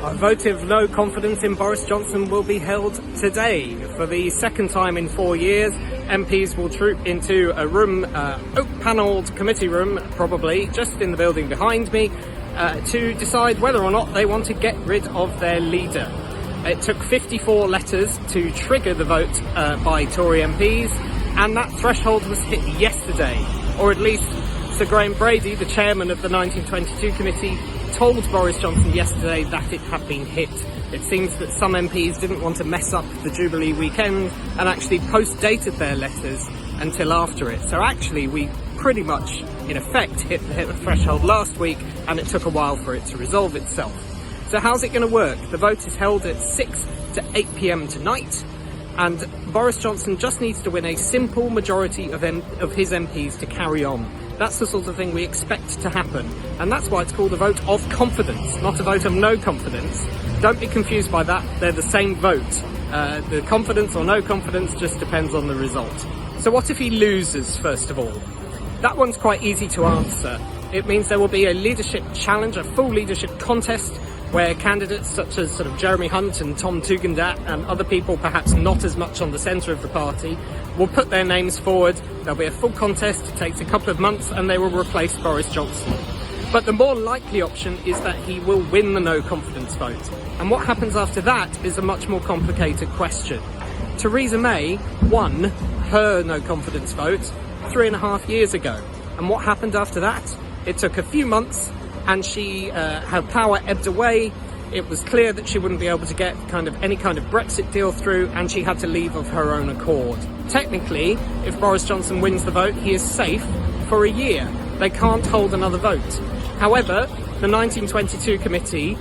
A vote of no confidence in Boris Johnson will be held today. For the second time in 4 years, MPs will troop into a room, oak-panelled committee room, probably, just in the building behind me, to decide whether or not they want to get rid of their leader. It took 54 letters to trigger the vote by Tory MPs, and that threshold was hit yesterday, or at least Sir Graham Brady, the chairman of the 1922 committee, told Boris Johnson yesterday that it had been hit. It seems that some MPs didn't want to mess up the Jubilee weekend and actually post-dated their letters until after it. So actually we pretty much, in effect, hit the threshold last week, and it took a while for it to resolve itself. So how's it going to work? The vote is held at 6 to 8 p.m. tonight, and Boris Johnson just needs to win a simple majority of his MPs to carry on. That's the sort of thing we expect to happen, and that's why it's called a vote of confidence, not a vote of no confidence. Don't be confused by that, they're the same vote. The confidence or no confidence just depends on the result. So what if he loses, first of all? That one's quite easy to answer. It means there will be a leadership challenge, a full leadership contest, where candidates such as Jeremy Hunt and Tom Tugendhat and other people perhaps not as much on the centre of the party will put their names forward. There'll be a full contest, it takes a couple of months, and they will replace Boris Johnson. But the more likely option is that he will win the no confidence vote. And what happens after that is a much more complicated question. Theresa May won her no confidence vote 3.5 years ago. And what happened after that? It took a few months, and her power ebbed away. It was clear that she wouldn't be able to get any kind of Brexit deal through, and she had to leave of her own accord. Technically, if Boris Johnson wins the vote, he is safe for a year. They can't hold another vote. However, the 1922 committee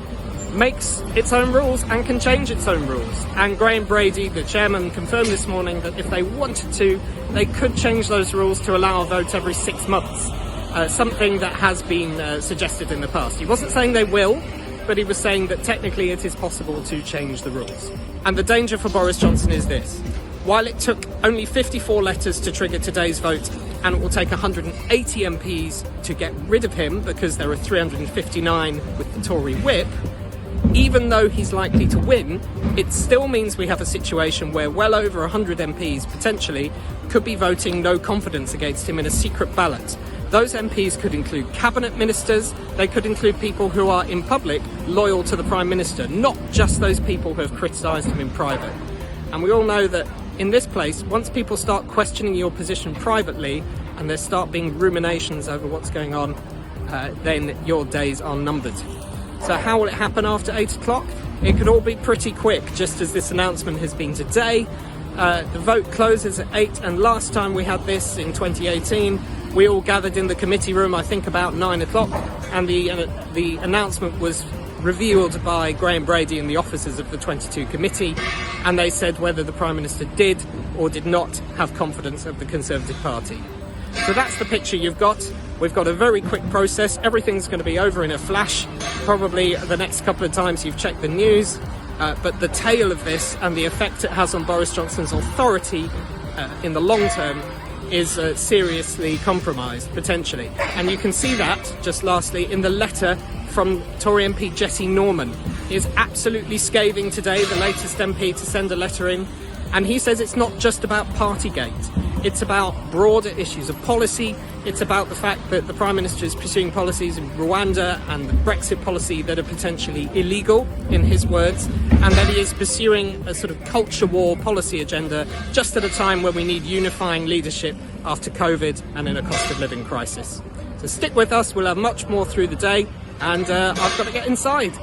makes its own rules and can change its own rules. And Graham Brady, the chairman, confirmed this morning that if they wanted to, they could change those rules to allow a vote every 6 months. Something that has been suggested in the past. He wasn't saying they will, but he was saying that technically it is possible to change the rules. And the danger for Boris Johnson is this. While it took only 54 letters to trigger today's vote, and it will take 180 MPs to get rid of him because there are 359 with the Tory whip, even though he's likely to win, it still means we have a situation where well over 100 MPs potentially could be voting no confidence against him in a secret ballot. Those MPs could include cabinet ministers, they could include people who are in public loyal to the Prime Minister, not just those people who have criticised him in private. And we all know that in this place, once people start questioning your position privately and there start being ruminations over what's going on, then your days are numbered. So how will it happen after 8 o'clock? It could all be pretty quick, just as this announcement has been today. The vote closes at 8, and last time we had this in 2018, we all gathered in the committee room, I think about 9 o'clock, and the announcement was revealed by Graham Brady and the officers of the 22 committee, and they said whether the Prime Minister did or did not have confidence of the Conservative Party. So that's the picture you've got. We've got a very quick process. Everything's going to be over in a flash, probably the next couple of times you've checked the news. But the tail of this and the effect it has on Boris Johnson's authority in the long term is seriously compromised, potentially. And you can see that, just lastly, in the letter from Tory MP Jessie Norman. He is absolutely scathing today, the latest MP to send a letter in. And he says it's not just about Partygate. It's about broader issues of policy. It's about the fact that the Prime Minister is pursuing policies in Rwanda and the Brexit policy that are potentially illegal, in his words, and that he is pursuing a sort of culture war policy agenda just at a time when we need unifying leadership after COVID and in a cost of living crisis. So stick with us, we'll have much more through the day, and I've got to get inside.